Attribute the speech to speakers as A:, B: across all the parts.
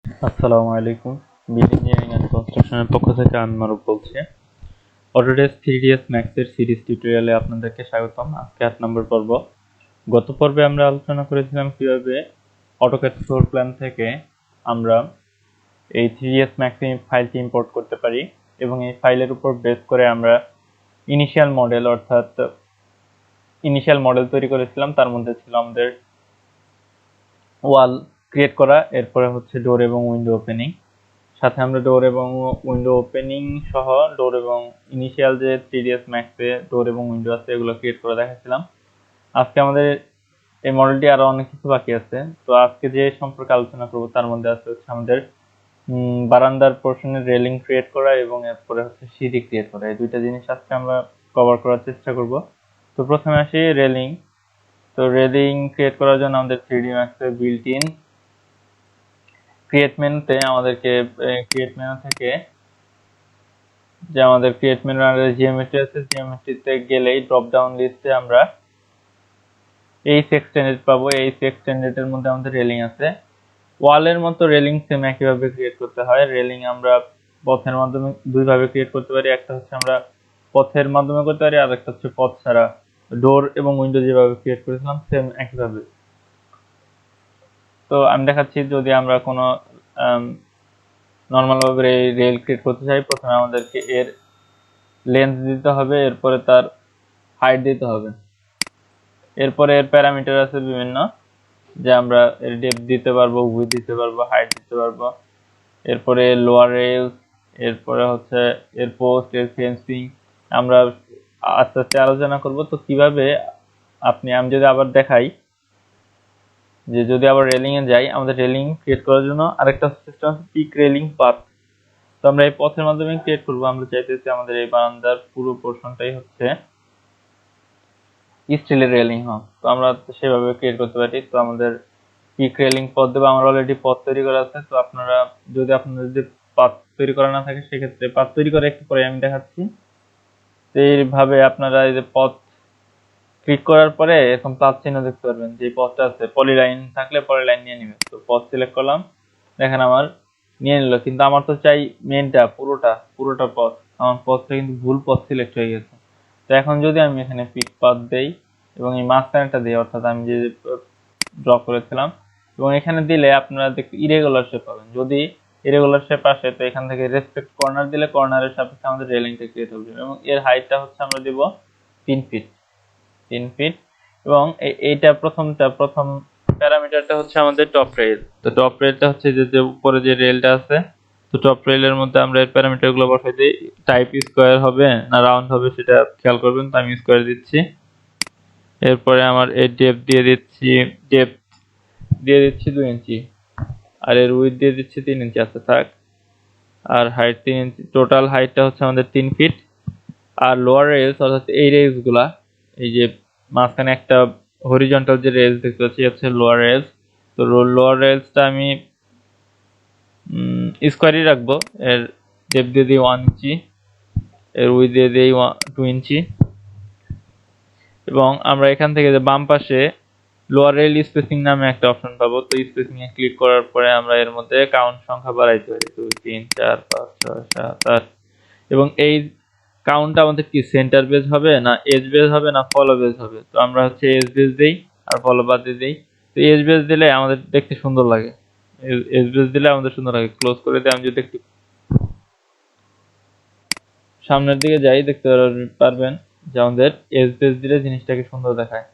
A: আসসালামু আলাইকুম। বিল engineering and কনস্ট্রাকশনের পক্ষ থেকে আমি মারুফ বলছি। অটোডেস্ক 3ds ম্যাক্সের সিরিজ টিউটোরিয়ালে আপনাদেরকে স্বাগতম। আজকে 8 নম্বর পর্ব। গত পর্বে আমরা আলোচনা করেছিলাম কিভাবে অটোক্যাড ফ্লোর প্ল্যান থেকে আমরা এই 3ds ম্যাক্স ফাইলটি ইম্পোর্ট করতে পারি এবং এই ফাইলের উপর বেস করে আমরা ইনিশিয়াল মডেল তৈরি করেছিলাম। তার মধ্যে ছিল আমাদের ওয়াল ক্রিয়েট করা, এরপরে হচ্ছে ডোর এবং উইন্ডো ওপেনিং। সাথে আমরা ডোর এবং উইন্ডো ওপেনিং সহ ডোর এবং ইনিশিয়াল যে 3ds ম্যাক্সে ডোর এবং উইন্ডো আছে এগুলো ক্রিয়েট করে দেখাচ্ছিলাম। আজকে আমাদের এই মডেলটি আরো অনেক কিছু বাকি আছে। তো আজকে যে সম্পর্কে আলোচনা করব তার মধ্যে আছে হচ্ছে আমাদের বারান্দার পোর্শনের রেলিং ক্রিয়েট করা এবং এরপরে হচ্ছে সিঁড়ি ক্রিয়েট করা। এই দুইটা জিনিস আজকে আমরা কভার করার চেষ্টা করব। তো প্রথমে আসি রেলিং। তো রেলিং ক্রিয়েট করার জন্য আমাদের 3D ম্যাক্সে বিল্ট ইন ক্রিয়েট মেনুতে আমাদেরকে ক্রিয়েট মেনু থেকে যে আমাদের ক্রিয়েট মেনু আন্ডারে জিওমেট্রি আছে, জিওমেট্রিতে গেলেই ড্রপ ডাউন লিস্টে আমরা এইচ এক্সটেন্ডেড পাবো। এইচ এক্সটেন্ডেড এর মধ্যে আমাদের রেলিং আছে। ওয়ালের মতো রেলিং সেম একইভাবে ক্রিয়েট করতে হয়। রেলিং আমরা পথের মাধ্যমে দুইভাবে ক্রিয়েট করতে পারি। একটা হচ্ছে আমরা পথের মাধ্যমে করতে পারি, আর একটা হচ্ছে পথ ছাড়া। ডোর এবং উইন্ডো যেভাবে ক্রিয়েট করেছিলাম সেম একইভাবে। তো আমি দেখাচ্ছি, যদি আমরা কোনো নর্মাল ভাবে রেল ক্রিয়েট করতে চাই, প্রথমে আমাদেরকে এর লেন্থ দিতে হবে, এরপরে তার হাইট দিতে হবে, এরপরে এর প্যারামিটার আছে বিভিন্ন, যে আমরা এর ডেপথ দিতে পারবো, উইডথ দিতে পারবো, হাইট দিতে পারবো। এরপরে লোয়ার রেলস, এরপরে হচ্ছে এর পোস্ট, এর ফেন্সিং আমরা আস্তে আস্তে আলোচনা করব। তো কিভাবে আমি যদি আবার দেখাই, যে যদি আবার রেলিং এ যাই, আমাদের রেলিং ক্রিয়েট করার জন্য আরেকটা সিস্টেম আছে পিক রেলিং পাথ। তো আমরা এই পথের মাধ্যমে ক্রিয়েট করব। আমরা চাইতেছি আমাদের এই বারান্দার পুরো পোর্শনটাই হচ্ছে স্টিলের রেলিং হোক। তো আমরা সেভাবে ক্রিয়েট করতে পারি। তো আমাদের পিক রেলিং পথ দেবো। আমার অলরেডি পথ তৈরি করা আছে। তো আপনাদের যদি পাথ তৈরি করা না থাকে, সেক্ষেত্রে পাথ তৈরি করে একটু পরে আমি দেখাচ্ছি। তো এইভাবে আপনারা এই যে পথ ক্লিক করার পরে এরকম প্লাস চিহ্ন দেখতে পারবেন। যে পথটা আছে, পলিলাইন থাকলে পলিলাইন নিয়ে নিবেন। তো পথ সিলেক্ট করলাম, দেখেন আমার নিয়ে নিল, কিন্তু আমার তো চাই মেনটা পুরোটা পথ। আমার পথটা কিন্তু ভুল পথ সিলেক্ট হয়ে গেছে। তো এখন যদি আমি এখানে পিক পাথ দেই এবং এই মাঝখানেটা দিই, অর্থাৎ আমি যে ড্র করেছিলাম, এবং এখানে দিলে আপনারা দেখতে ইরেগুলার শেপ পাবেন। যদি ইরেগুলার শেপ আসে, তো এখান থেকে রেসপেক্ট কর্নার দিলে কর্নারের সাপেক্ষে আমাদের রেলিংটা ক্রিয়েট হবে। এবং এর হাইটটা হচ্ছে আমরা দিব 3 ফিট। এবং এইটা প্রথম প্যারামিটারটা হচ্ছে আমাদের টপ রেল। তো টপ রেলটা হচ্ছে যে উপরে যে রেলটা আছে, তো টপ রেলের মধ্যে আমরা এর প্যারামিটার গুলো বসাই দিই। টাইপ স্কোয়ার হবে না রাউন্ড হবে সেটা খেয়াল করবেন। তো আমি স্কোয়ার দিচ্ছি। এরপরে আমার এর ডেপথ দিয়ে দিচ্ছি 2 ইঞ্চি, আর এর উইডথ দিয়ে দিচ্ছি 3 ইঞ্চি। আচ্ছা থাক। আর হাইট 3 ইঞ্চি। টোটাল হাইটটা হচ্ছে আমাদের 3 ফিট। আর লোয়ার রেলস, অর্থাৎ এই রেলস গুলা, এই যে মাঝখানে একটা হরিজন্টাল যে রেলস দেখতে পাচ্ছি হচ্ছে লোয়ার রেলস। তো লোয়ার রেলসটা আমি স্কোয়ারই রাখবো। এর ডেপথ দিয়ে দিই 1 ইঞ্চি, এর উইডথ দিয়ে দিই 2 ইঞ্চি। এবং আমরা এখান থেকে যে বাম পাশে লোয়ার রেল স্পেসিং নামে একটা অপশন পাবো। তো স্পেসিং এ ক্লিক করার পরে আমরা এর মধ্যে কাউন্ট সংখ্যা বাড়াইতে পারি, 2 3 4 5 6 7 8। এবং এই কাউন্টটা আমাদের কি সেন্টার বেজ হবে না এজ বেজ হবে না ফলো বেজ হবে? তো আমরা হচ্ছে এজ বেজ দেই আর ফলো বাদ দিয়ে দেই। তো এজ বেজ দিলে আমাদের দেখতে সুন্দর লাগে। এজ বেজ দিলে আমাদের সুন্দর লাগে। ক্লোজ করে দিয়ে আমি যদি একটু সামনের দিকে যাই, দেখতে পারবেন যে আমাদের এজ বেজ দিলে জিনিসটাকে সুন্দর দেখায়।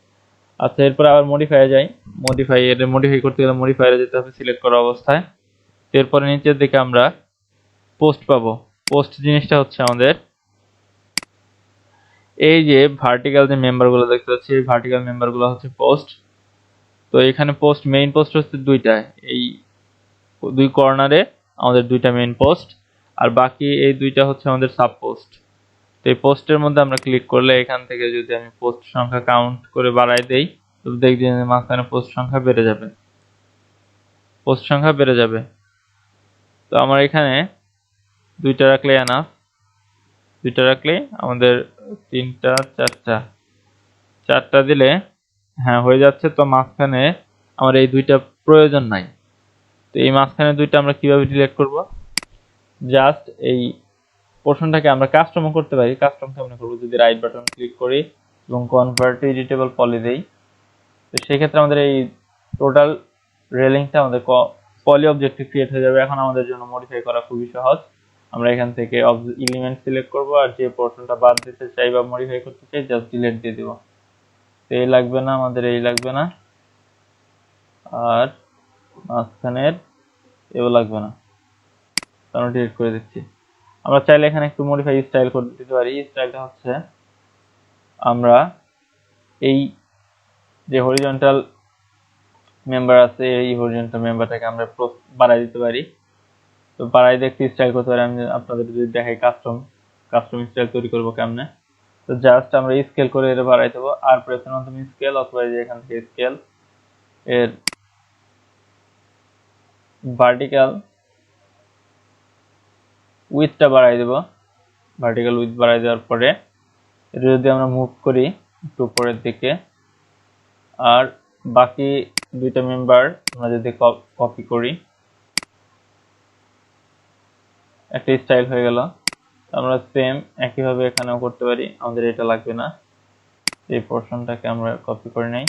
A: আচ্ছা, এরপর আবার মডিফাই যাই। মডিফাই করতে গেলে মডিফায়ারে যেতে হবে সিলেক্ট করা অবস্থায়। এরপরে নিচের দিকে আমরা পোস্ট পাবো। পোস্ট জিনিসটা হচ্ছে আমাদের এই যে ভার্টিক্যাল যে মেম্বারগুলো দেখতে পাচ্ছি, এই ভার্টিক্যাল মেম্বারগুলো হচ্ছে পোস্ট। তো এখানে মেইন পোস্ট হচ্ছে দুইটা। এই দুই কর্নারে আমাদের দুইটা মেইন পোস্ট, আর বাকি এই দুইটা হচ্ছে আমাদের সাব পোস্ট। তো এই পোস্টের মধ্যে আমরা ক্লিক করলে এখান থেকে যদি আমি পোস্ট সংখ্যা কাউন্ট করে বাড়াই দেই, তো দেখবেন মাঝখানে পোস্ট সংখ্যা বেড়ে যাবে। তো আমার এখানে দুইটা রাখলে এনাফ। দুইটা রাখলে আমাদের তিনটা চারটা দিলে হ্যাঁ হয়ে যাচ্ছে। তো মাঝখানে আমার এই দুইটা প্রয়োজন নাই। তো এই মাঝখানে দুইটা আমরা কিভাবে ডিলিট করব, জাস্ট এই পোর্শনটাকে আমরা কাস্টমও করতে পারি। কাস্টম কেমন করব, যদি রাইট বাটন ক্লিক করি এবং কনভার্ট টু এডিটেবল পলি দেই, তো সেক্ষেত্রে আমাদের এই টোটাল রেলিংটা আমাদের পলি অবজেক্টে ক্রিয়েট হয়ে যাবে। এখন আমাদের জন্য মডিফাই করা খুবই সহজ। আমরা এখান থেকে এলিমেন্ট সিলেক্ট করব আর যে পোর্শনটা বাদ দিতে চাই বা মডিফাই করতে চাই জাস্ট ডিলিট দিয়ে দেব। তো এই লাগবে না, আমাদের এই লাগবে না, আর মাঝখানের এও লাগবে না, আমরা ডিলিট করে দিচ্ছি। আমরা চাইলে এখানে একটু মডিফাই স্টাইল করে দিতে পারি। স্টাইলটা হচ্ছে আমরা এই যে হরিজন্টাল মেম্বার আছে, এই হরিজন্টাল মেম্বারটাকে আমরা বাড়াই দিতে পারি। তো বাড়াই দিয়ে একটি স্টাইল করতে পারি। আমি আপনাদের যদি দেখাই কাস্টম স্টাইল তৈরি করবো কেমনে। তো জাস্ট আমরা স্কেল করে এটা বাড়াই দেবো, আর প্রেসের মাধ্যমে স্কেল, অথবা যে এখান থেকে স্কেল এর ভার্টিক্যাল উইথটা বাড়াই দেব। ভার্টিক্যাল উইথ বাড়াই দেওয়ার পরে এটা যদি আমরা মুভ করি একটু উপরের দিকে, আর বাকি দুইটা মেম্বার আমরা যদি কপি করি, একটা স্টাইল হয়ে গেল। আমরা সেম একইভাবে এখানেও করতে পারি। আমাদের এটা লাগবে না, এই পোর্শনটাকে আমরা কপি করে নেই।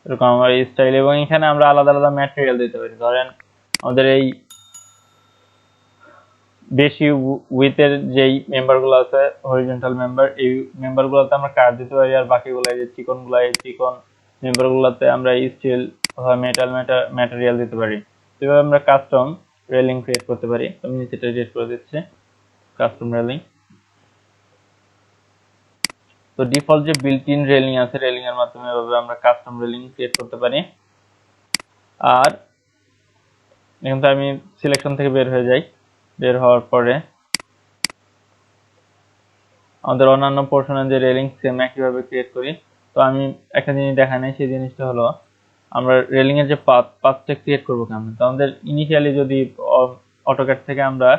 A: এরকম আমার এই স্টাইল, এবং এখানে আমরা আলাদা আলাদা ম্যাটেরিয়াল দিতে পারি। ধরেন আমাদের এই বেশি উইথের যেই মেম্বারগুলো আছে হরিজন্টাল মেম্বার, এই মেম্বারগুলোতে আমরা কাট দিতে পারি, আর বাকিগুলো এই যে চিকনগুলো, এই চিকন মেম্বারগুলোতে আমরা স্টিল অথবা মেটাল ম্যাটেরিয়াল দিতে পারি। এভাবে আমরা কাস্টম রেলিং ক্রিয়েট করতে পারি। আমি নিচেটা ডিলিট করে দিচ্ছি, কাস্টম রেলিং। তো ডিফল্ট যে বিল্ট ইন রেলিং আছে, রেলিং এর মাধ্যমে এভাবে আমরা কাস্টম রেলিং ক্রিয়েট করতে পারি। আর এখন আমি সিলেকশন থেকে বের হয়ে যাই। বের হওয়ার পরে আমাদের অন্যান্য পোর্শনের যে রেলিং সেম একইভাবে ক্রিয়েট করি। তো আমি একটা জিনিস দেখা নাই, সেই জিনিসটা হলো আমরা রেলিং এর যে পাথটা ক্রিয়েট করবো কেমন। তো আমাদের ইনিশিয়ালি যদি অটোক্যাড থেকে আমরা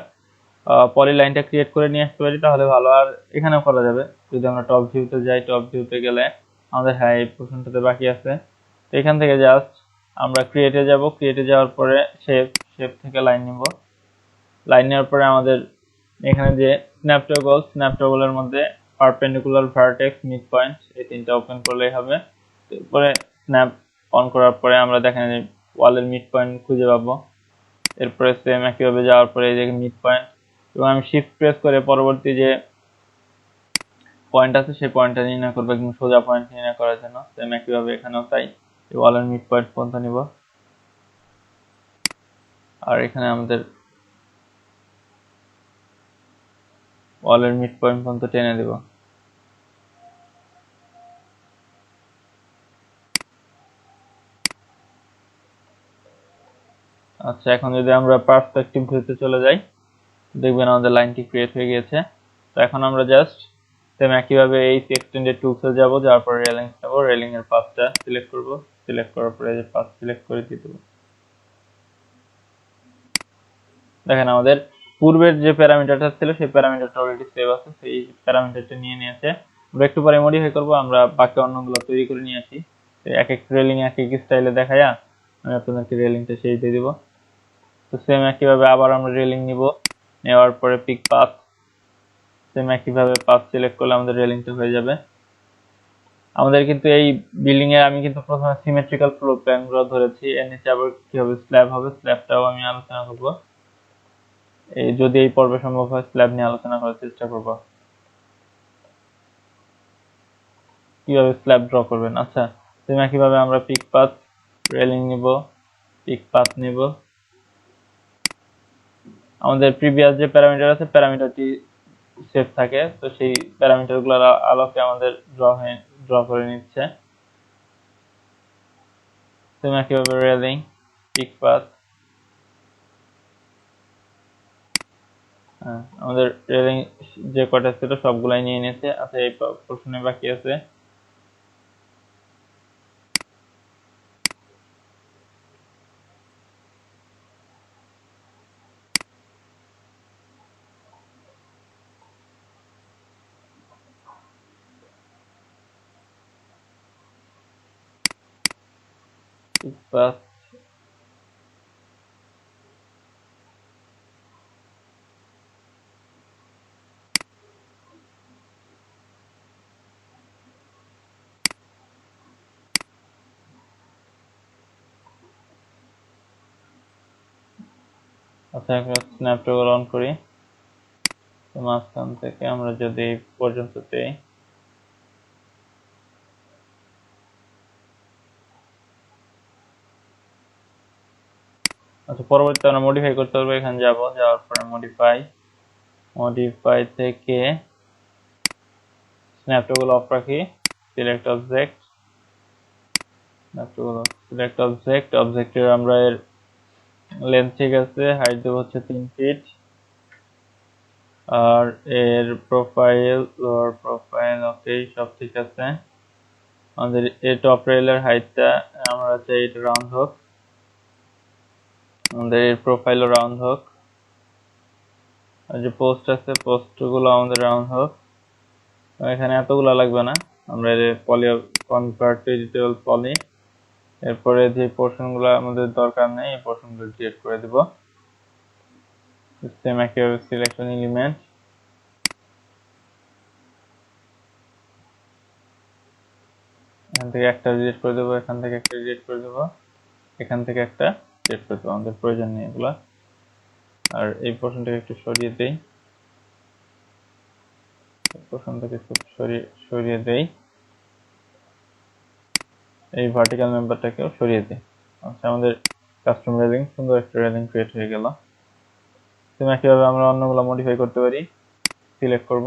A: পলি লাইনটা ক্রিয়েট করে নিয়ে আসতে পারি তাহলে ভালো, আর এখানেও করা যাবে। যদি আমরা টপ ভিউতে যাই, টপ ভিউতে গেলে আমাদের হ্যাঁ এই পোর্শনটাতে বাকি আছে। তো এখান থেকে জাস্ট আমরা ক্রিয়েটে যাব, ক্রিয়েটে যাওয়ার পরে শেপ থেকে লাইন নিব। লাইন নেওয়ার পরে আমাদের এখানে যে স্ন্যাপ টগলের মধ্যে পারপেন্ডিকুলার, ভার্টেক্স, মিড পয়েন্ট, এই তিনটা ওপেন করলেই হবে। এরপরে স্ন্যাপ অন করার পরে আমরা দেখেন ওয়ালের মিড পয়েন্ট খুঁজে পাবো। এরপরে সেম একইভাবে যাওয়ার পরে এই যে মিড পয়েন্ট, এবং আমি শিফট প্রেস করে পরবর্তী যে পয়েন্ট আছে সেই পয়েন্টটা নির্ণয় করবো, একদম সোজা পয়েন্ট নির্ণয় করার জন্য। সেম একইভাবে এখানেও তাই, ওয়ালের মিড পয়েন্ট পর্যন্ত নিব, আর এখানে আমাদের ওয়ালের মিড পয়েন্ট পর্যন্ত টেনে দেব। আচ্ছা, এখন যদি আমরা পার্সপেক্টিভ ভিউতে চলে যাই, দেখবেন আমাদের লাইনটি ক্রিয়েট হয়ে গিয়েছে। তো এখন আমরা জাস্ট সেম একইভাবে এই এক্সটেন্ডেড টুলসে যাব, যাওয়ার পরে রেলিং যাব, রেলিং এর পাথটা সিলেক্ট করব, সিলেক্ট করার পরে যে পাথ সিলেক্ট করে দিয়ে দেব। দেখেন আমাদের পূর্বের যে প্যারামিটারটা ছিল সেই প্যারামিটারটা অলরেডি সেভ আছে, সেই প্যারামিটারটা নিয়ে নিয়েছে। আমরা একটু পরে মডিফাই করব, আমরা বাকি অন্যগুলো তৈরি করে নিয়ে আসি। এক এক রেলিং এক এক স্টাইলে দেখায়া আমি আপনাদেরকে রেলিংটা সেই দিয়ে দিব। তো সেম একইভাবে আবার আমরা রেলিং নিব, নেওয়ার পরে পিক পাথ, সেম একইভাবে পাথ সিলেক্ট করলে আমাদের রেলিংটা হয়ে যাবে। আমাদের কিন্তু এই বিল্ডিং এর আমি কিন্তু প্রথমে সিমেট্রিক্যাল ফ্লোর প্ল্যান গুলো ধরেছি, এর নিচে আবার কিভাবে স্ল্যাব হবে স্ল্যাবটাও আমি আলোচনা করব। এই যদি এই পর্বে সম্ভব হয় স্ল্যাব নিয়ে আলোচনা করার চেষ্টা করব, কিভাবে স্ল্যাব ড্র করবেন। আচ্ছা, সেম একইভাবে আমরা পিক পাথ, রেলিং নিব, পিক পাথ নিব। আমাদের প্রিভিয়াস যে প্যারামিটার আছে প্যারামিটারটি সেভ থাকে, তো সেই প্যারামিটার গুলোর আলোকে আমাদের ড্র করে নিচ্ছে। সেম একইভাবে রেলিং, পিক পাথ, আমাদের রেলিং যে কটা ছিল সবগুলাই নিয়ে নিয়েছে। আচ্ছা, এই পোর্শনে বাকি আছে পিক পাথ, আচ্ছা একটা স্ন্যাপড্রাগন অন করি। তো মাঝখান থেকে আমরা যদি এই পর্যন্ত দেই, আচ্ছা পরবর্তীতে আমরা মডিফাই করতে পারবো। এখানে যাওয়ার পরে মডিফাই থেকে স্ন্যাপড্রাগন অফ রাখি, সিলেক্ট অবজেক্ট, সিলেক্ট অবজেক্ট, অবজেক্টের আমরা এর লেন্থ ঠিক আছে, হাইট দেবো হচ্ছে 3 ফিট, আর এর প্রোফাইল, লোয়ার প্রোফাইল ওকে, সব ঠিক আছে। আমাদের এই টপ রেলের হাইটটা আমরা চাই এটা রাউন্ড হোক, আমাদের এর প্রোফাইলও রাউন্ড হোক, আর যে পোস্ট আছে পোস্টগুলো আমাদের রাউন্ড হোক। এখানে এতগুলো লাগবে না, আমরা এর পলি কনভার্ট টু এডিটেবল পলি, এরপরে যে পোর্শনগুলো আমাদের দরকার নেই এই পোর্শনগুলো ডিলিট করে দেব। সেম একইভাবে সিলেকশন এলিমেন্ট, এখান থেকে একটা ডিলিট করে দেবো, এখান থেকে একটা ডিলিট করে দেবো, এখান থেকে একটা ডিলিট করে দেবো, আমাদের প্রয়োজন নেই এগুলা। আর এই পোর্শনটাকে একটু সরিয়ে দেই, পোর্শন থেকে সরিয়ে দেই, এই ভার্টিক্যাল মেম্বারটাকেও সরিয়ে দিই। আচ্ছা, আমাদের কাস্টম রেলিং, সুন্দর একটা রেলিং ক্রিয়েট হয়ে গেল। সেম একইভাবে আমরা অন্যগুলো মডিফাই করতে পারি। সিলেক্ট করব,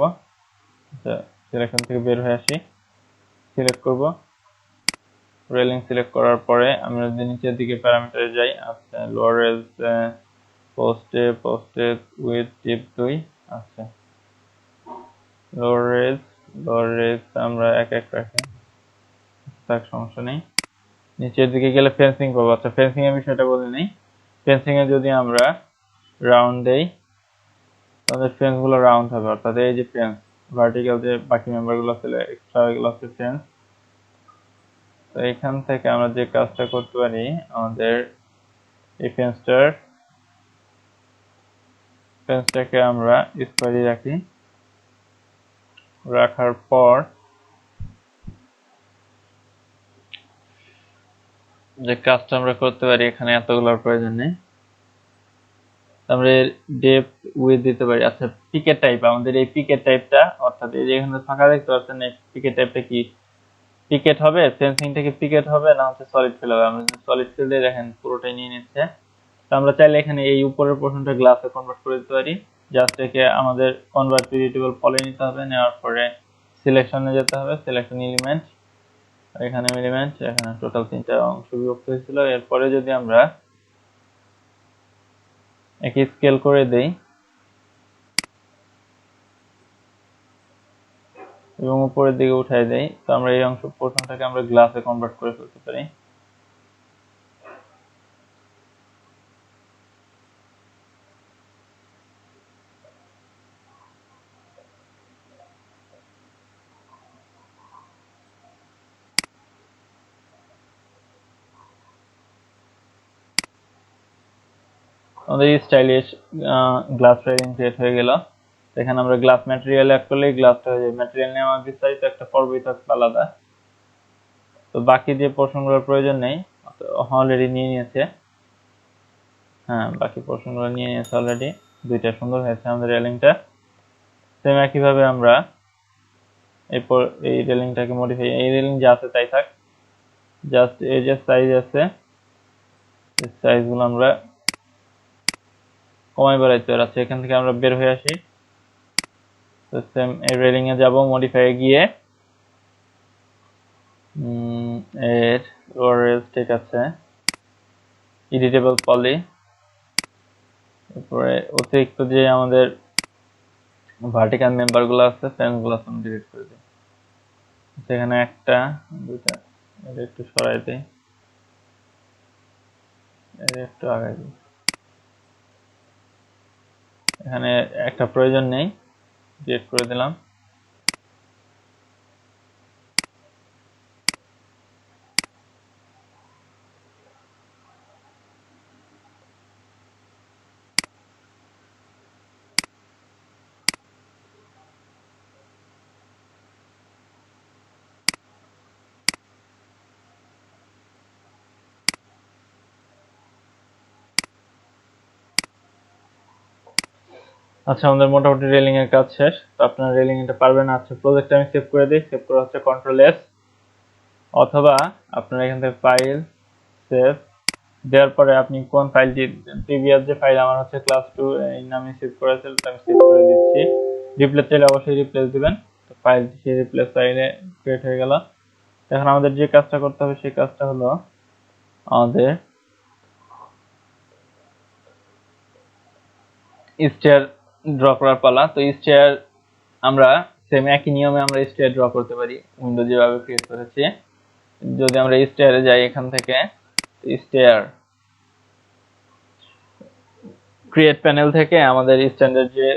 A: আচ্ছা সিলেকশন থেকে বের হয়ে আসি, সিলেক্ট করব, রেলিং সিলেক্ট করার পরে আমরা যদি নিচের দিকে প্যারামিটারে যাই, আচ্ছা লোয়ার রেলস পোস্টে উইথ ডিপ 2, আচ্ছা লোয়ার রেলস আমরা এক রাখি, তার সমস্যা নেই। নিচের দিকে গেলে ফেন্সিং পাবো। আচ্ছা ফেন্সিং এর বিষয়টা বলে নেই, ফেন্সিং এ যদি আমরা রাউন্ড দেই তাহলে ফেন্স গুলো রাউন্ড হবে, অর্থাৎ এই যে ফেন্স ভার্টিক্যাল যে বাকি মেম্বার গুলো ছিল এক্সট্রা এগুলো হচ্ছে ফেন্স। তো এখান থেকে আমরা যে কাজটা করতে পারি, আমাদের এই ফেন্সটাকে আমরা স্কোয়ারি রাখি, রাখার পর যে কাজটা আমরা করতে পারি, এখানে এতগুলোর প্রয়োজন নেই, আমরা ডেপথ উইথ দিতে পারি। আচ্ছা পিকেট টাইপ, আমাদের এই পিকেট টাইপটা, অর্থাৎ এই যে এখানে ফাঁকা দেখতে পাচ্ছেন, এই পিকেট টাইপটা কি পিকেট হবে, ফেন্সিং থেকে পিকেট হবে না হচ্ছে সলিড ফিল হবে। আমরা যদি সলিড ফিল দিয়ে দেখেন পুরোটাই নিয়ে নিচ্ছে। তো আমরা চাইলে এখানে এই উপরের পোর্শনটা গ্লাসে কনভার্ট করে দিতে পারি। জাস্ট একে আমাদের কনভার্ট টু এডিটেবল পলি নিতে হবে, নেওয়ার পরে সিলেকশনে যেতে হবে, সিলেকশন এলিমেন্ট, এখানে এলিমেন্ট, এখানে টোটাল 3টা অংশ বিভক্ত হয়েছিল। এরপরে যদি আমরা একে স্কেল করে দেই এবং উপরের দিকে উঠাই দেই, তো আমরা এই অংশ পোর্শনটাকে আমরা গ্লাসে কনভার্ট করে ফেলতে পারি। আমাদের স্টাইলিশ গ্লাস রেলিং ক্রিয়েট হয়ে গেল। এখানে আমরা গ্লাস ম্যাটেরিয়াল অ্যাড করলেই গ্লাসটা হয়ে যাবে। ম্যাটেরিয়াল নিয়ে আমার বিস্তারিত একটা পর্বই থাকবে আলাদা। তো বাকি যে পোর্শনগুলোর প্রয়োজন নেই অলরেডি নিয়ে নিয়েছে, হ্যাঁ বাকি পোর্শনগুলো নিয়ে নিয়েছে অলরেডি, দুইটা সুন্দর হয়েছে আমাদের রেলিংটা। সেম একইভাবে আমরা এই রেলিংটাকে মডিফাই, এই রেলিং যা আছে তাই থাক, জাস্ট এই যে সাইজ আছে এই সাইজগুলো আমরা কমাই বাড়াইতে পারছি। এখান থেকে আমরা বের হয়ে আসি, তো সেম এই রেলিং এ যাব, মডিফাই গিয়ে এর লোয়ার রেলস ঠিক আছে, এডিটেবল পলি, তারপরে অতিরিক্ত যে আমাদের ভার্টিক্যাল মেম্বার গুলো আছে ফ্রেম গুলো আছে ডিলিট করে দিই। সেখানে একটা দুইটা, এটা একটু সরাই দিই, এটা একটু আগাই দিই। এখানে একটা প্রয়োজন নেই, ডিলিট করে দিলাম। আচ্ছা, আমাদের মোটামুটি রেলিং এর কাজ শেষ। তো আপনারা রেলিং এটা পারবেন। আচ্ছা, প্রজেক্ট আমি সেভ করে দিই। সেভ করা হচ্ছে কন্ট্রোল এস, অথবা আপনারা এখান থেকে ফাইল সেভ দেওয়ার পরে আপনি কোন ফাইলটি, প্রিভিয়াস যে ফাইল আমার হচ্ছে ক্লাস 2 এই নামে সেভ করা ছিল, আমি সেভ করে দিচ্ছি। রিপ্লেস চাইলে অবশ্যই রিপ্লেস দিবেন। তো ফাইলটি সেই রিপ্লেস ফাইলে ক্রিয়েট হয়ে গেল। এখন আমাদের যে কাজটা করতে হবে সেই কাজটা হলো আমাদের স্টেয়ার ড্র করার পালা। তো স্টেয়ার আমরা সেম একই নিয়মে আমরা স্টেয়ার ড্র করতে পারি, উইন্ডো যেভাবে ক্রিয়েট করেছি। যদি আমরা স্টেয়ারে যাই, এখান থেকে স্টেয়ার ক্রিয়েট প্যানেল থেকে আমাদের স্ট্যান্ডার্ড যে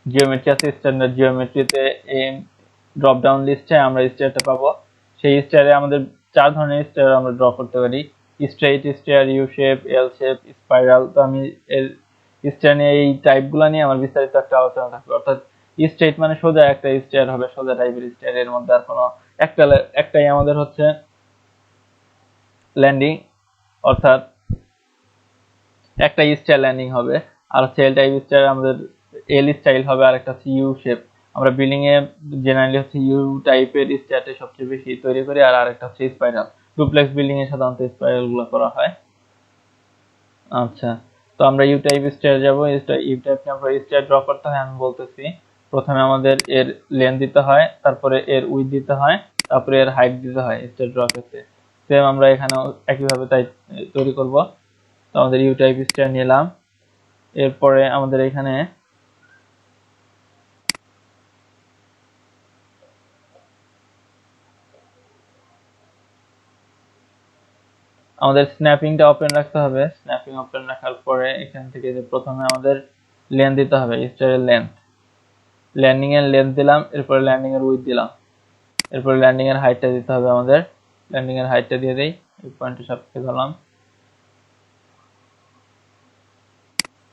A: জিওমেট্রি আছে, স্ট্যান্ডার্ড জিওমেট্রিতে ড্রপ ডাউন লিস্টে আমরা স্টেয়ারটা পাবো। সেই স্টেয়ারে আমাদের 4 ধরনের স্টেয়ার আমরা ড্র করতে পারি: straight stair, U shape, L shape, spiral. তো আমি এর স্টেয়ার নিয়ে এই টাইপগুলো নিয়ে আমার বিস্তারিত একটা আলোচনা থাকবে। অর্থাৎ স্ট্রেইট মানে সোজা একটা স্টেয়ার হবে, সোজা টাইপের স্টেয়ার, এর মধ্যে আর কোনো একটাই আমাদের হচ্ছে ল্যান্ডিং, অর্থাৎ একটা স্টাইল ল্যান্ডিং হবে। আর হচ্ছে এল টাইপ স্টাইল আমাদের এল স্টাইল হবে, আর একটা হচ্ছে ইউ শেপ। আমরা বিল্ডিং এ জেনারেলি হচ্ছে ইউ টাইপের স্টাইলটা সবচেয়ে বেশি তৈরি করি। আর আরেকটা হচ্ছে স্পাইরাল। ডুপ্লেক্স বিল্ডিং এ সাধারণত স্পাইরাল গুলো করা হয়। আচ্ছা, তো আমরা ইউ টাইপ স্টাইল যাব। ইউ টাইপ কে আমরা স্টাইল ড্র করতে হয়, আমি বলতেছি। প্রথমে আমাদের এর লেন্থ দিতে হয়, তারপরে এর উইডথ দিতে হয়, তারপরে এর হাইট দিতে হয় স্টাইল ড্র করতে। সেম আমরা এখানেও একইভাবে তাই তৈরি করব। তো আমাদের ইউ টাইপ স্টাইল নিলাম। এরপরে আমাদের এখানে আমাদের স্ন্যাপিংটা ওপেন রাখতে হবে। স্ন্যাপিং ওপেন রাখার পরে এখান থেকে যে প্রথমে আমাদের লেন্থ দিতে হবে, স্টাইলের লেন্থ। ল্যান্ডিং এর লেন্থ দিলাম, এরপরে ল্যান্ডিং এর উইডথ দিলাম, এরপরে ল্যান্ডিং এর হাইটটা দিতে হবে আমাদের। ল্যান্ডিং এর হাইটটা দিয়ে দেই, এই পয়েন্টের সাপেক্ষে ধরলাম।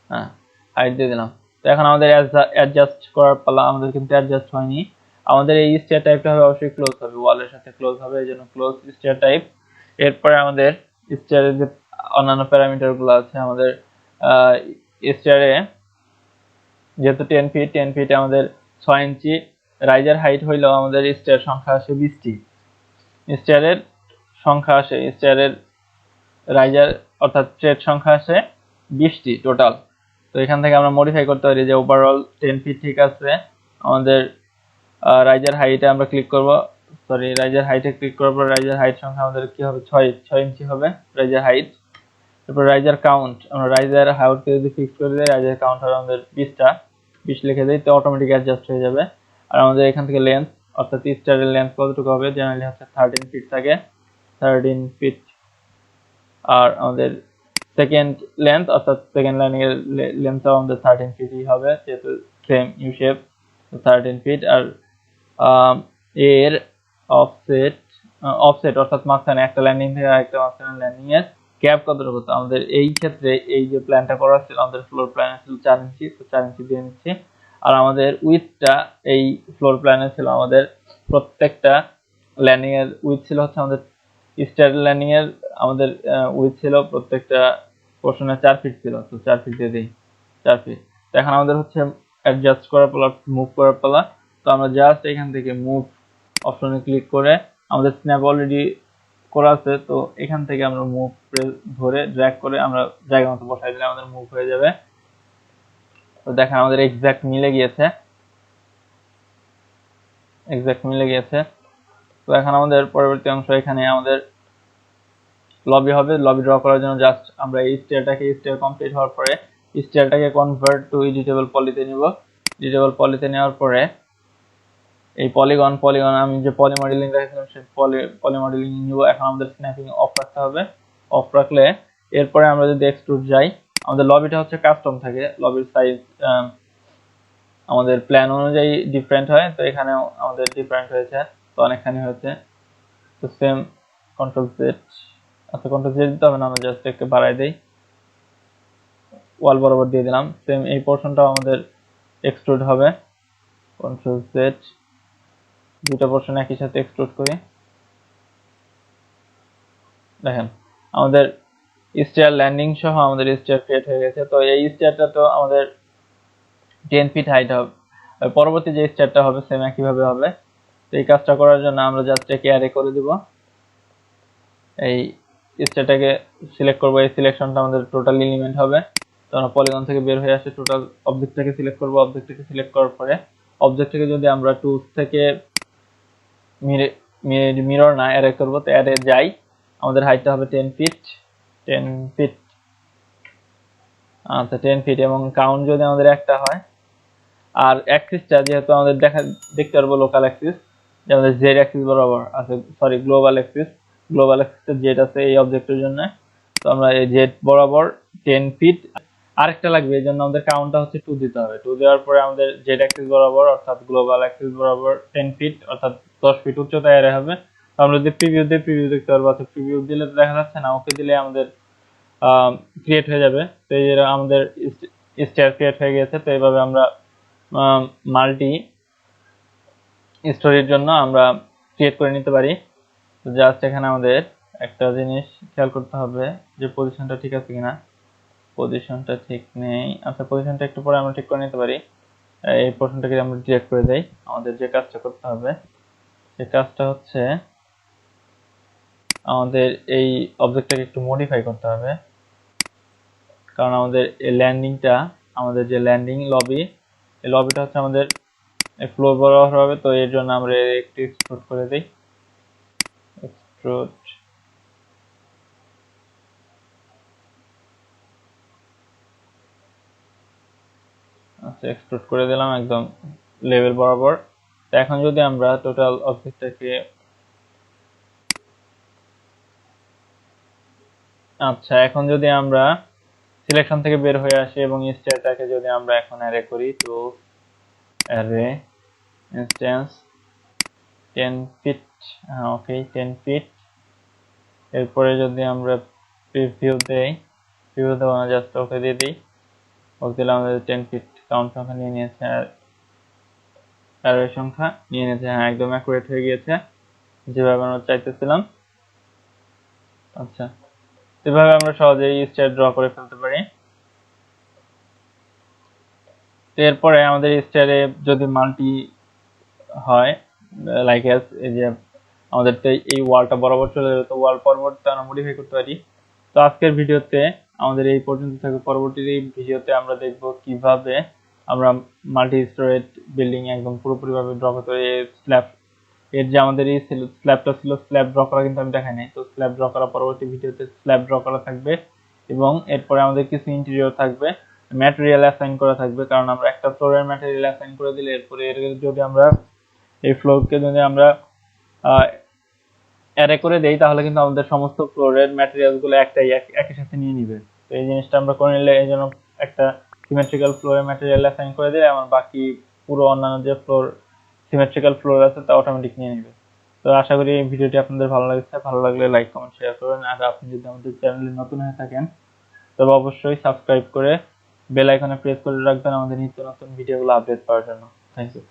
A: হ্যাঁ, হাইট দিয়ে দিলাম। তো এখন আমাদের অ্যাডজাস্ট করার পালা। আমাদের কিন্তু অ্যাডজাস্ট হয়নি। আমাদের এই স্টেয়ার টাইপটা হবে অবশ্যই ক্লোজ হবে, ওয়ালের সাথে ক্লোজ হবে, এই জন্য ক্লোজ স্টেয়ার টাইপ। এরপরে আমাদের স্টেয়ারের যে অন্যান্য প্যারামিটার গুলো আছে, আমাদের স্টেয়ারে যেহেতু 10 ফিট, 10 ফিটে আমাদের 6 ইঞ্চি রাইজার হাইট হইলেও আমাদের স্টেয়ার সংখ্যা আসে 20টি। স্টেয়ারের সংখ্যা আসে, স্টেয়ারের রাইজার অর্থাৎ ট্রেড সংখ্যা আসে 20টি টোটাল। তো এখান থেকে আমরা মডিফাই করতে পারি যে ওভারঅল 10 ফিট ঠিক আছে। আমাদের রাইজার হাইটে আমরা ক্লিক করব, সরি রাইজার হাইটে ক্লিক করার পর রাইজার হাইট সংখ্যা আমাদের কি হবে, 6 ইঞ্চি হবে রাইজার হাইট। তারপর রাইজার কাউন্ট, আমরা রাইজার হাইটকে যদি ফিক্স করে দিই, রাইজার কাউন্ট হবে আমাদের 20 লিখে দিই, তো অটোমেটিক অ্যাডজাস্ট হয়ে যাবে। আর আমাদের এখান থেকে লেন্থ, অর্থাৎ স্টারের লেন্থ কতটুকু হবে, জেনারেলি হচ্ছে 13 ফিট থাকে, 13 ফিট। আর আমাদের সেকেন্ড লেন্থ, অর্থাৎ সেকেন্ড লাইনের লেন্থটাও আমাদের 13 ফিটই হবে, যেহেতু সেম ইউ শেপ, 13 ফিট। আর এর অফসেট অর্থাৎ মাঝখানে একটা ল্যান্ডিং থেকে আরেকটা মাঝখানে ল্যান্ডিং এর গ্যাপ কতটুকু। তো আমাদের এই ক্ষেত্রে এই যে প্ল্যানটা করা ছিল, আমাদের ফ্লোর প্ল্যান ছিল 4 ইঞ্চি, তো 4 ইঞ্চি দিয়ে নিচ্ছি। আর আমাদের উইথটা এই ফ্লোর প্ল্যানে ছিল, আমাদের প্রত্যেকটা ল্যান্ডিং এর উইথ ছিল হচ্ছে আমাদের স্টার ল্যান্ডিং এর আমাদের উইথ ছিল প্রত্যেকটা পোর্শনে 4 ফিট ছিল, তো 4 ফিট দিয়ে দিই, 4 ফিট। তো এখন আমাদের হচ্ছে অ্যাডজাস্ট করার পালা, মুভ করার পালা। তো আমরা জাস্ট এখান থেকে মুভ অপশনে ক্লিক করে, আমাদের স্ন্যাপ অলরেডি করা আছে, তো এখান থেকে আমরা মুভ ধরে ড্র্যাগ করে আমরা জায়গা মতো বসাই দিলে আমাদের মুভ হয়ে যাবে। তো দেখেন আমাদের এক্সাক্ট মিলে গিয়েছে, এক্সাক্ট মিলে গিয়েছে। তো এখন আমাদের পরবর্তী অংশ, এখানে আমাদের লবি হবে। লবি ড্র করার জন্য জাস্ট আমরা এই স্টেয়ার কমপ্লিট হওয়ার পরে স্টেয়ারটাকে কনভার্ট টু এডিটেবল পলিতে নিব। এডিটেবল পলিতে নেওয়ার পরে এই পলিগন আমি যে পলি মডেলিং দেখাচ্ছিলাম সেই পলি মডেলিং নিব। এখন আমাদের স্ন্যাপিং অফ রাখতে হবে। অফ রাখলে এরপরে আমরা যদি এক্সট্রুড যাই, আমাদের লবিটা হচ্ছে কাস্টম থাকে, লবির সাইজ আমাদের প্ল্যান অনুযায়ী ডিফারেন্ট হয়। তো এখানেও আমাদের ডিফারেন্ট হয়েছে, তো অনেকখানি হয়েছে। তো সেম কন্ট্রোল জেড, আচ্ছা কন্ট্রোল জেড দিতে হবে না, আমরা জাস্ট একটু বাড়াই দেই, ওয়াল বরাবর দিয়ে দিলাম। সেম এই পোর্শনটাও আমাদের এক্সট্রুড হবে। কন্ট্রোল জেড, দুটো পোর্শন একই সাথে এক্সট্রুড করি। দেখেন আমাদের স্টেয়ার ল্যান্ডিং সহ আমাদের স্টেয়ার ক্রিয়েট হয়ে গেছে। তো এই স্টেয়ারটা তো আমাদের 10 ফিট হাইট হবে, পরবর্তী যে স্টেয়ারটা হবে সেম একইভাবে হবে। তো এই কাজটা করার জন্য আমরা জাস্ট একে অ্যারে করে দিব। এই স্টেয়ারটাকে সিলেক্ট করব, এই সিলেকশনটা আমাদের টোটাল এলিমেন্ট হবে। তো আমরা পলিগন থেকে বের হয়ে আসে টোটাল অবজেক্টটাকে সিলেক্ট করব। অবজেক্টটাকে সিলেক্ট করার পরে অবজেক্টটাকে যদি আমরা টুলস থেকে মিরর না অ্যারে করব, তো অ্যারে যাই, আমাদের হাইটটা হবে 10 ফিট। 10 ফিট, আচ্ছা 10 ফিট, এবং কাউন্ট যদি আমাদের একটা হয়। আর অ্যাক্সিসটা যেহেতু আমাদের দেখতে পারবো লোকাল অ্যাক্সিস, যে আমাদের জেড অ্যাক্সিস বরাবর আছে, সরি গ্লোবাল অ্যাক্সিসটা জেড আছে এই অবজেক্টের জন্য। তো আমরা এই জেড বরাবর 10 ফিট, আরেকটা লাগবে, এই জন্য আমাদের কাউন্টটা হচ্ছে 2 দিতে হবে। 2 দেওয়ার পরে আমাদের জেড অ্যাক্সিস বরাবর অর্থাৎ গ্লোবাল অ্যাক্সিস বরাবর 10 ফিট অর্থাৎ 10 ফিট উচ্চতা এর হবে। তো আমরা যদি প্রিভিউ দেখতে পারবো। তো প্রিভিউ দিলে তো দেখা যাচ্ছে না, ওকে দিলে আমাদের ক্রিয়েট হয়ে যাবে। তো এই যে আমাদের স্টেয়ার ক্রিয়েট হয়ে গেছে। তো এইভাবে আমরা মাল্টি স্টোরির জন্য আমরা ক্রিয়েট করে নিতে পারি। তো জাস্ট এখানে আমাদের একটা জিনিস খেয়াল করতে হবে যে পজিশনটা ঠিক আছে কিনা। পজিশনটা ঠিক নেই, আচ্ছা পজিশনটা একটু পরে আমরা ঠিক করে নিতে পারি। এই পোর্শনটাকে আমরা ডিলিট করে দেই। আমাদের যে কাজটা করতে হবে সেই কাজটা হচ্ছে আমাদের এই অবজেক্টটাকে একটু মডিফাই করতে হবে, কারণ আমাদের এই ল্যান্ডিংটা, আমাদের যে ল্যান্ডিং লবি, এই লবিটা হচ্ছে আমাদের ফ্লোর বরাবর হবে। তো এর জন্য আমরা একটু এক্সট্রুড করে দেই। এক্সট্রুড, আচ্ছা এক্সট্রুড করে দিলাম একদম লেভেল বরাবর। তো এখন যদি আমরা টোটাল অবজেক্টটাকে, আচ্ছা এখন যদি আমরা সিলেকশন থেকে বের হয়ে আসি এবং স্টেয়ারটাকে যদি আমরা এখন অ্যারে করি, তো অ্যারে ইনস্ট্যান্স 10 ফিট, হ্যাঁ ওকে 10 ফিট। এরপরে যদি আমরা প্রিভিউ দেই, প্রিভিউ দেবো না, জাস্ট ওকে দিয়ে দিই। ওকে দিলে আমাদের 10 ফিট কাউন্ট সংখ্যা নিয়ে নিয়েছে, আর অ্যারে সংখ্যা নিয়ে নিয়েছে। হ্যাঁ একদম অ্যাকুরেট হয়ে গিয়েছে যেভাবে আমরা চাইতেছিলাম। আচ্ছা এভাবে আমরা সহজেই স্টেয়ার ড্র করে ফেলতে পারি। তো এরপরে আমাদের স্টেয়ারে যদি মাল্টি হয়, লাইক এস, এই যে আমাদের তো এই ওয়ালটা বরাবর চলে যাবে, তো ওয়াল পরবর্তীতে আমরা মডিফাই করতে পারি। তো আজকের ভিডিওতে আমাদের এই পর্যন্ত থাকবে। পরবর্তী ভিডিওতে আমরা দেখব কিভাবে আমরা মাল্টি স্টোরেজ বিল্ডিং একদম পুরোপুরিভাবে ড্র করতে পারি। স্ল্যাব, এর যে আমাদের এই স্ল্যাবটা ছিল, স্ল্যাব ড্র করা কিন্তু আমি দেখাই নাই। তো স্ল্যাব ড্র করা পরবর্তী ভিডিওতে স্ল্যাব ড্র করা থাকবে, এবং এরপরে আমাদের কিছু ইন্টেরিয়র থাকবে, ম্যাটেরিয়াল অ্যাসাইন করা থাকবে। কারণ আমরা একটা ফ্লোরের ম্যাটেরিয়াল অ্যাসাইন করে দিলে এরপরে এর যদি আমরা এই ফ্লোরকে যদি আমরা অ্যারে করে দেই, তাহলে কিন্তু আমাদের সমস্ত ফ্লোরের ম্যাটেরিয়াল গুলো একই সাথে নিয়ে নিবে। তো এই জিনিসটা আমরা করে নিলে, এই জন্য একটা সিমেট্রিক্যাল ফ্লোরের ম্যাটেরিয়াল অ্যাসাইন করে দিলে আমার বাকি পুরো অন্যান্য যে সিমেট্রিক্যাল ফ্লোর আছে তা অটোমেটিক নিয়ে নিবে। তো আশা করি এই ভিডিওটি আপনাদের ভালো লাগছে। ভালো লাগলে লাইক কমেন্ট শেয়ার করবেন। আর আপনি যদি আমাদের চ্যানেলে নতুন হয়ে থাকেন তবে অবশ্যই সাবস্ক্রাইব করে বেল আইকনে প্রেস করে রাখবেন আমাদের নিত্য নতুন ভিডিওগুলো আপডেট পাওয়ার জন্য। Thank you.